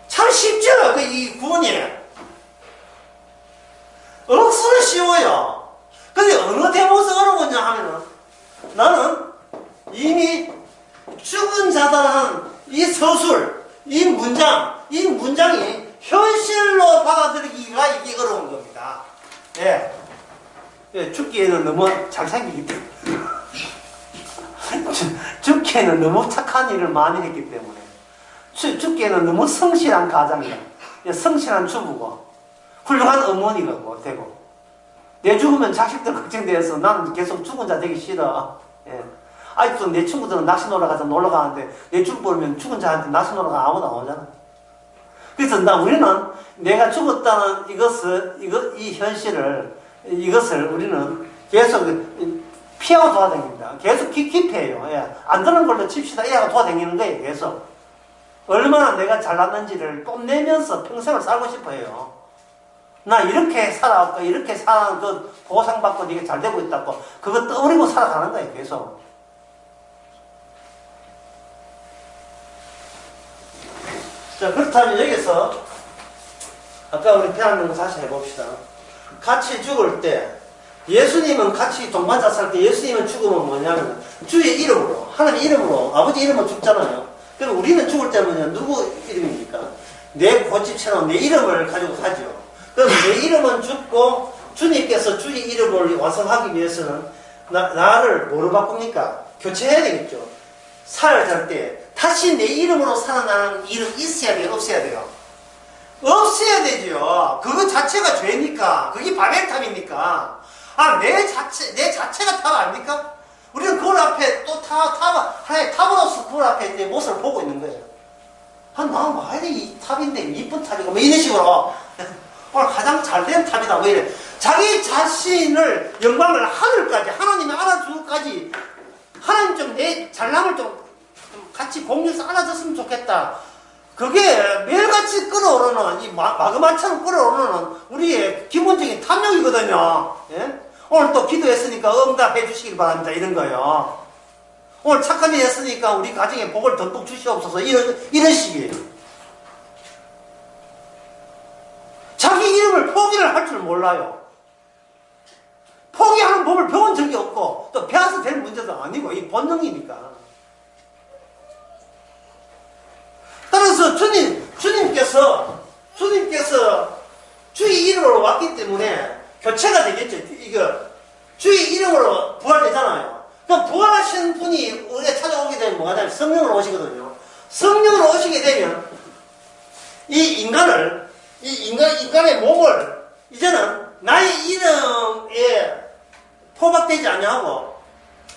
참 쉽죠? 이 구원이 억수로 쉬워요. 근데 어느 데모서 어려웠냐 하면은 나는 이미 죽은 자다라는 이 서술, 이 문장이 현실로 받아들이기가 이게 어려운 겁니다. 예. 예, 죽기에는 너무 잘생기기 때문에. 죽기에는 너무 착한 일을 많이 했기 때문에. 죽기에는 너무 성실한 가장이다. 예, 성실한 주부고, 훌륭한 어머니가 되고. 내 죽으면 자식들 걱정돼서 나는 계속 죽은 자 되기 싫어. 예. 아직도 내 친구들은 낚시 놀러 가서 놀러 가는데 내 죽으면 죽은 자한테 낚시 놀러 가면 아무도 안 오잖아. 그래서 우리는 내가 죽었다는 이 현실을, 이것을 우리는 계속 피하고 돌아다닙니다. 계속 기피해요. 예. 안 되는 걸로 칩시다. 얘가 돌아다니는 거예요. 계속. 얼마나 내가 잘났는지를 뽐내면서 평생을 살고 싶어 해요. 나 이렇게 살아왔고, 이렇게 사는 그 보상받고 이게 잘 되고 있다고, 그거 떠버리고 살아가는 거예요. 계속. 자, 그렇다면 여기서 아까 우리 배웠는 거 다시 해봅시다. 같이 죽을 때 예수님은 같이 동반자살 때 예수님은 죽으면 뭐냐면 주의 이름으로, 하나님 이름으로, 아버지 이름으로 죽잖아요. 그럼 우리는 죽을 때는 누구 이름입니까? 내 고집처럼 내 이름을 가지고 가죠. 그럼 내 이름은 죽고 주님께서 주의 이름을 완성하기 위해서는 나를 뭐로 바꿉니까? 교체해야 되겠죠. 살아갈 때 다시 내 이름으로 살아나는 일은 있어야 돼요? 없어야 돼요? 없어야 되죠. 그거 자체가 죄니까. 그게 바벨탑입니까? 내 자체가 탑 아닙니까? 우리는 그걸 앞에 또 하나의 탑으로서 그걸 앞에 내 모습을 보고 있는 거예요. 나 왜 이 탑인데 이쁜 탑이고 뭐 이런 식으로 오늘 가장 잘된 탑이다 뭐 이래. 자기 자신을 영광을 하늘까지 하나님이 알아주기까지 하나님 좀 내 잘남을 좀 같이 공유해서 알아줬으면 좋겠다. 그게 매일같이 끌어오르는 이 마그마처럼 끌어오르는 우리의 기본적인 탐욕이거든요. 예? 오늘 또 기도했으니까 응답해 주시길 바랍니다. 이런 거요. 오늘 착한 일 했으니까 우리 가정에 복을 듬뿍 주시옵소서. 이런 식이에요. 자기 이름을 포기를 할 줄 몰라요. 포기하는 법을 배운 적이 게 없고 또 배워서 될 문제도 아니고 이 본능이니까. 따라서 주님께서 주의 이름으로 왔기 때문에 교체가 되겠죠. 이거 주의 이름으로 부활되잖아요. 그럼 부활하신 분이 우리가 찾아오게 되면 뭐가 되면 성령으로 오시거든요. 성령으로 오시게 되면 인간의 몸을 이제는 나의 이름에 포박되지 아니하고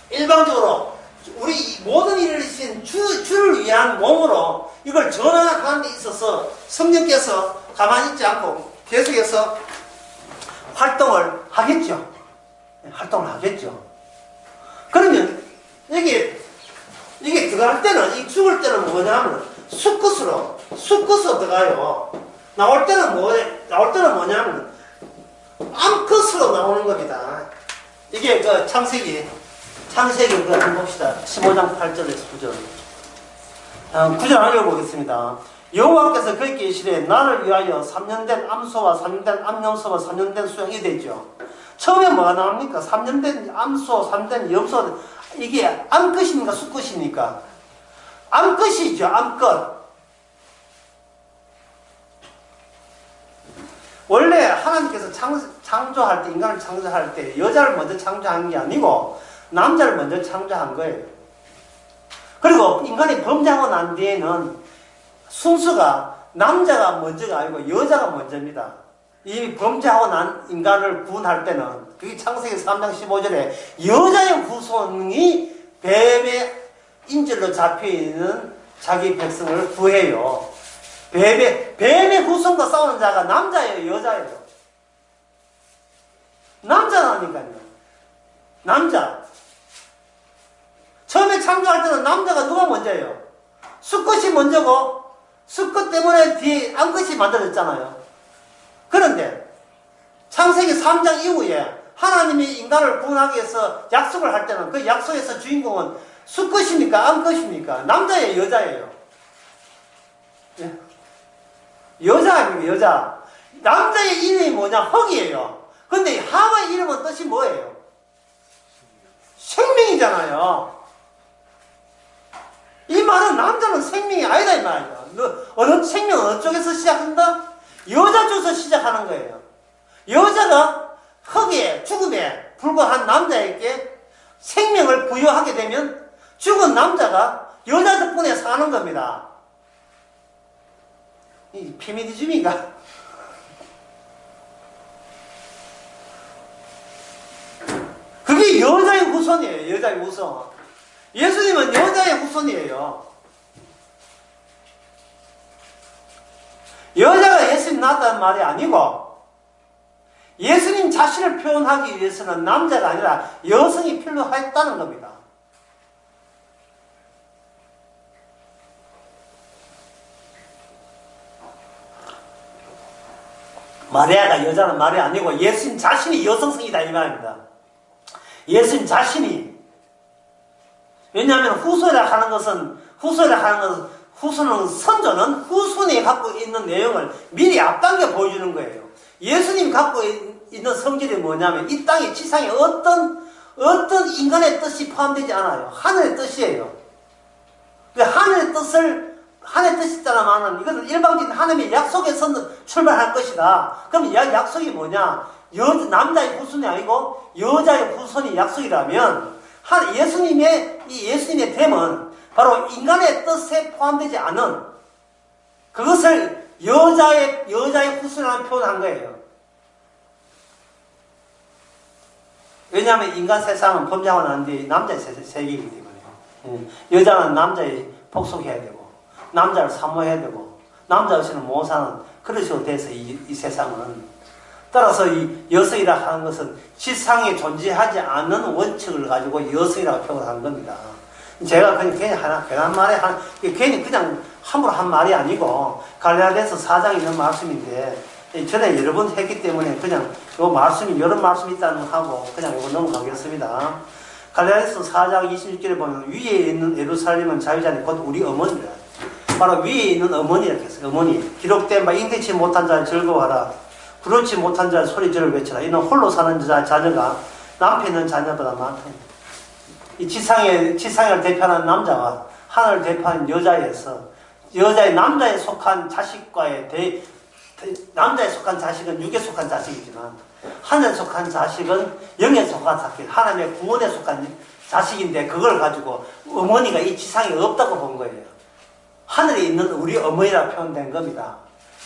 일방적으로 우리 모든 일을 이신 주를 위한 몸으로 이걸 전환하는 데 있어서 성령께서 가만히 있지 않고 계속해서 활동을 하겠죠. 활동을 하겠죠. 그러면 이게 들어갈 때는, 죽을 때는 뭐냐면 수컷으로 들어가요. 나올 때는 뭐냐면 암컷으로 나오는 겁니다. 이게 창세기 한번 봅시다. 15장 8절에서 9절. 9절 읽어보겠습니다. 여호와께서 그에게 이르시되 나를 위하여 3년 된 암소와 3년 된 암염소와 3년 된 수양이 되죠. 처음에 뭐가 나옵니까? 3년 된 암소, 3년 된 염소. 이게 암컷입니까? 수컷입니까? 암컷이죠. 암컷. 원래 하나님께서 창조할 때, 인간을 창조할 때 여자를 먼저 창조한 게 아니고 남자를 먼저 창조한 거예요. 그리고 인간이 범죄하고 난 뒤에는 순서가 남자가 먼저가 아니고 여자가 먼저입니다. 이 범죄하고 난 인간을 구원할 때는 그게 창세기 3장 15절에 여자의 후손이 뱀의 인질로 잡혀있는 자기 백성을 구해요. 뱀의 후손과 싸우는 자가 남자예요, 여자예요? 남자라니까요. 남자. 처음에 창조할 때는 남자가 누가 먼저예요? 수컷이 먼저고 수컷 때문에 뒤에 암컷이 만들어졌잖아요. 그런데 창세기 3장 이후에 하나님이 인간을 구원하기 위해서 약속을 할 때는 그 약속에서 주인공은 수컷입니까? 암컷입니까? 남자예요? 여자예요? 예. 여자 아닙니까? 여자. 남자의 이름이 뭐냐? 흑이에요. 근데 하와의 이름은 뜻이 뭐예요? 생명이잖아요. 이 말은 남자는 생명이 아니다 이 말이야. 생명은 어느 쪽에서 시작한다? 여자 쪽에서 시작하는 거예요. 여자가 흑에 죽음에 불과한 남자에게 생명을 부여하게 되면 죽은 남자가 여자 덕분에 사는 겁니다. 이 페미니즘인가? 그게 여자의 후손이에요. 여자의 후손. 예수님은 여자의 후손이에요. 여자가 예수님 낳았다는 말이 아니고 예수님 자신을 표현하기 위해서는 남자가 아니라 여성이 필요했다는 겁니다. 마리아가 여자는 말이 아니고 예수님 자신이 여성성이다 이 말입니다. 예수님 자신이. 왜냐하면 후손이라 하는 것은 선조는 후손이 갖고 있는 내용을 미리 앞당겨 보여주는 거예요. 예수님 갖고 있는 성질이 뭐냐면 이 땅에 지상에 어떤 인간의 뜻이 포함되지 않아요. 하늘의 뜻이에요. 하늘의 뜻이 있다는 이것은 일방적인 하나님의 약속에서 출발할 것이다. 그럼 약속이 뭐냐? 남자의 후손이 아니고 여자의 후손이 약속이라면 예수님의 됨은 바로 인간의 뜻에 포함되지 않은 그것을 여자의 후손이라는 표현을 한 거예요. 왜냐하면 인간 세상은 범죄하고 난 뒤에 남자의 세계이기 때문에요. 여자는 남자에 복속해야 되고 남자를 사모해야 되고 남자 없이는 못 사는 그런 식으로 돼서 이 세상은. 따라서 이 여성이라 하는 것은 지상에 존재하지 않는 원칙을 가지고 여성이라고 표현한 겁니다. 제가 그냥 괜한 말에 괜히 그냥 함부로 한 말이 아니고 갈라디아서 4장에 있는 말씀인데 전에 여러 번 했기 때문에 그냥 요 말씀이 여러 말씀이 있다는 거 하고 그냥 이거 넘어가겠습니다. 갈라디아서 4장 26절에 보면 위에 있는 예루살렘은 자유자니 곧 우리 어머니라. 바로 위에 있는 어머니 이렇게 했어요. 어머니. 기록된 바 인대치 못한 자를 즐거워하라. 그렇지 못한 자를 소리 지를 외쳐라. 이는 홀로 사는 자저가 남편 있는 자녀보다 많다. 이 지상을 대표하는 남자와 하늘을 대표하는 여자의 남자에 속한 자식과의 남자에 속한 자식은 육에 속한 자식이지만 하늘에 속한 자식은 영에 속한 자식, 하나님의 구원에 속한 자식인데 그걸 가지고 어머니가 이 지상에 없다고 본 거예요. 하늘에 있는 우리 어머니라 표현된 겁니다.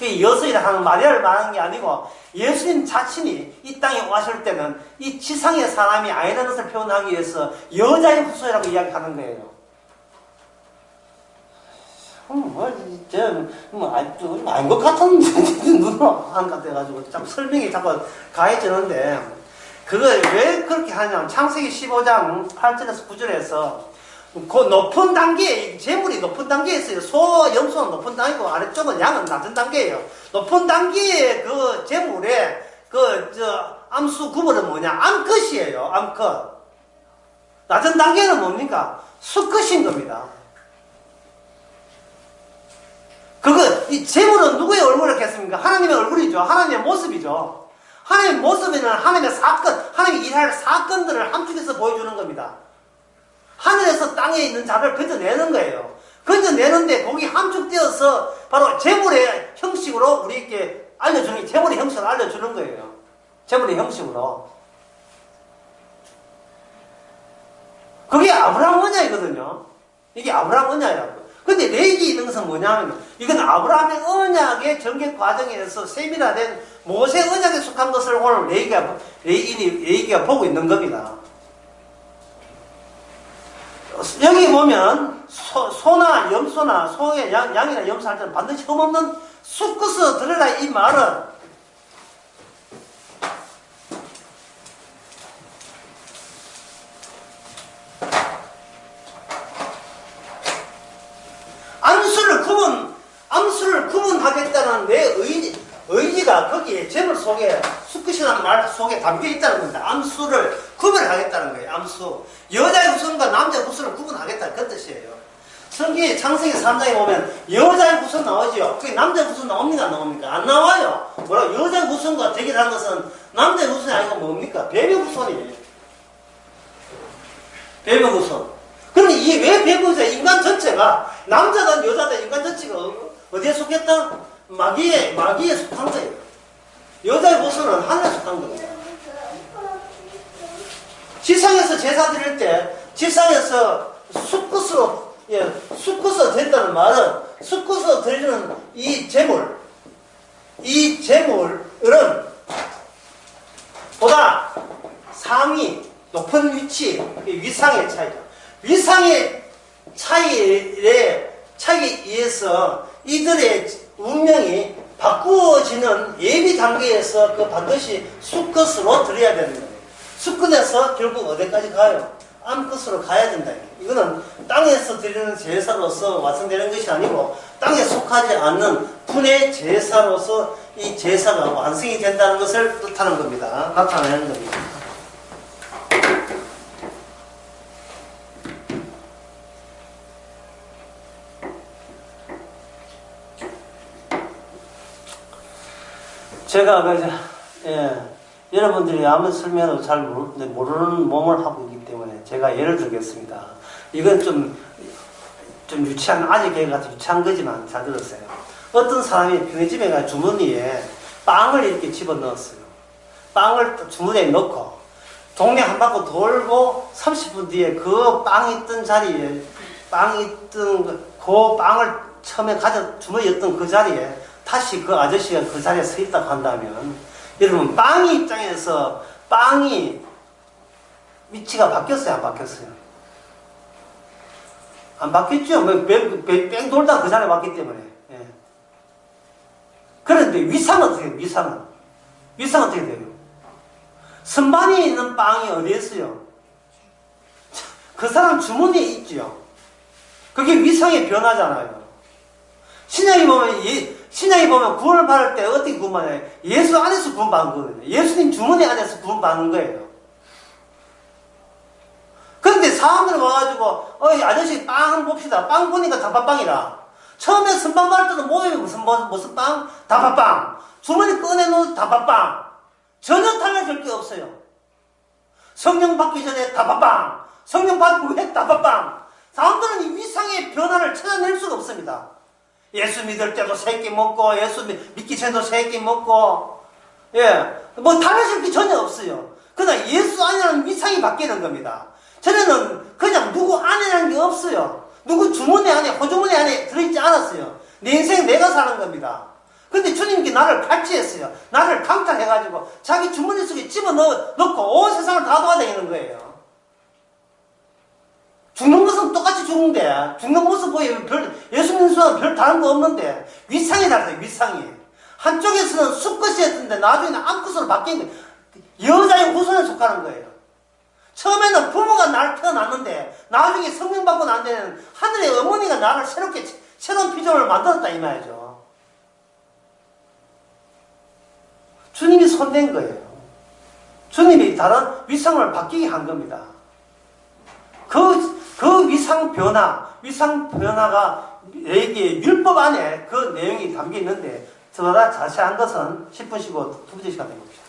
여수이라 하는 마리아를 말하는 게 아니고 예수님 자신이 이 땅에 왔을 때는 이 지상의 사람이 아니라는 것을 표현하기 위해서 여자의 후손이라고 이야기하는 거예요. 아닌 것 같은데, 눈으로 하는 것 같아가지고, 자꾸 설명이 자꾸 가해지는데, 그걸 왜 그렇게 하냐면, 창세기 15장 8절에서 9절에서, 그 높은 단계, 재물이 높은 단계에 있어요. 염소는 높은 단계고, 아래쪽은 양은 낮은 단계예요. 높은 단계의 그 재물에, 암수 구벌은 뭐냐? 암컷이에요, 암컷. 낮은 단계는 뭡니까? 수컷인 겁니다. 이 재물은 누구의 얼굴을 겠습니까? 하나님의 얼굴이죠. 하나님의 모습이죠. 하나님의 모습에는 하나님의 사건, 하나님이 일할 사건들을 함축해서 보여주는 겁니다. 하늘에서 땅에 있는 자를 건져내는 거예요. 건져내는데 거기 함축되어서 바로 재물의 형식으로 우리에게 알려주는, 재물의 형식을 알려주는 거예요. 재물의 형식으로. 그게 아브라함 언약이거든요. 이게 아브라함 언약이라고. 근데 레이기 있는 것은 뭐냐면, 이건 아브라함의 언약의 전개 과정에서 세밀화된 모세 언약에 속한 것을 오늘 레이기가 보고 있는 겁니다. 여기 보면, 소나 염소나 소의 양이나 염소 할 때는 반드시 흠없는 수컷으로 들으라 이 말은, 암수를 구분하겠다는 내 의지가 거기에 재물 속에, 수컷이라는 말 속에 담겨 있다는 겁니다. 암수를 구별하겠다는 거예요, 암수. 여자의 후손과 남자의 후손을 구분하겠다, 그 뜻이에요. 성경에 창세기 3장에 보면 여자의 후손 나오죠. 그게 남자의 후손 나옵니까, 안 나옵니까? 안 나와요. 뭐라고? 여자의 후손과 대결하는 것은 남자의 후손이 아니고 뭡니까? 뱀의 후손이에요. 뱀의 후손. 그런데 이게 왜 뱀의 후손이야? 인간 전체가, 남자든 여자든 인간 전체가 어디에 속했다? 마귀에 속한 거예요. 여자의 후손은 하늘에 속한 겁니다. 지상에서 제사 드릴 때, 지상에서 수컷으로 드린다는 말은, 수컷으로 드리는 이 재물은 보다 상위, 높은 위치, 위상의 차이죠. 위상의 차이에 의해서 이들의 운명이 바꾸어지는 예비 단계에서 반드시 수컷으로 드려야 되는 거예요. 수컷에서 결국 어디까지 가요? 암컷으로 가야 된다. 이거는 땅에서 드리는 제사로서 완성되는 것이 아니고 땅에 속하지 않는 분의 제사로서 이 제사가 완성이 된다는 것을 뜻하는 겁니다. 나타내는 겁니다. 제가 여러분들이 아무 설명도 잘 모르는 몸을 하고 있기 때문에 제가 예를 들겠습니다. 이건 좀 유치한, 아직 개가 유치한 거지만 잘 들었어요. 어떤 사람이 편의점에 가 주머니에 빵을 이렇게 집어넣었어요. 빵을 주머니에 넣고 동네 한 바퀴 돌고 30분 뒤에 그 빵이 있던 자리에, 그 빵을 처음에 주머니였던 그 자리에 다시 그 아저씨가 그 자리에 서 있다고 한다면, 여러분, 빵이 입장에서 빵이 위치가 바뀌었어요, 안 바뀌었어요? 안 바뀌었죠. 뺑 돌다 그 자리에 왔기 때문에. 예. 그런데 위상은 어떻게 돼요? 위상은 어떻게 돼요? 선반이 있는 빵이 어디에 있어요? 그 사람 주머니에 있죠. 그게 위상의 변화잖아요. 신약이 보면 구원을 받을 때 어떻게 구원받아요? 예수 안에서 구원받는 거거든요. 예수님 주머니 안에서 구원받는 거예요. 그런데 사람들 와가지고, 아저씨 빵 봅시다. 빵 보니까 단팥빵이라. 처음에 선빵 받을 때도 모임이 무슨 빵? 단팥빵. 주머니 꺼내놓은 단팥빵. 전혀 달라질 게 없어요. 성령 받기 전에 다바빵, 성령 받고 후에 다바빵. 사람들은 이 위상의 변화를 찾아낼 수가 없습니다. 예수 믿을 때도 새끼 먹고, 예수 믿기 전에도 새끼 먹고, 뭐 달라질 게 전혀 없어요. 그러나 예수 안에는 위상이 바뀌는 겁니다. 전에는 그냥 누구 안에라는 게 없어요. 누구 주머니 안에, 호주머니 안에 들어있지 않았어요. 내 인생 내가 사는 겁니다. 근데 주님께 나를 발치했어요. 나를 강탈해가지고 자기 주머니 속에 집어넣고 온 세상을 다 도와다니는 거예요. 죽는 것은 똑같이 죽는데, 죽는 모습 보이면 예수 믿는 수는 별 다른 거 없는데, 위상이 달라요, 위상이. 한쪽에서는 수컷이었는데, 나중에는 암컷으로 바뀐 거예요. 여자의 후손에 속하는 거예요. 처음에는 부모가 나를 태어났는데, 나중에 성령 받고 난 데는 하늘의 어머니가 나를 새로운 피조물을 만들었다, 이 말이죠. 주님이 손댄 거예요. 주님이 다른 위상을 바뀌게 한 겁니다. 그 위상 변화가 여기 율법 안에 그 내용이 담겨 있는데, 더 자세한 것은 10분 쉬고 두 번째 시간에 봅시다.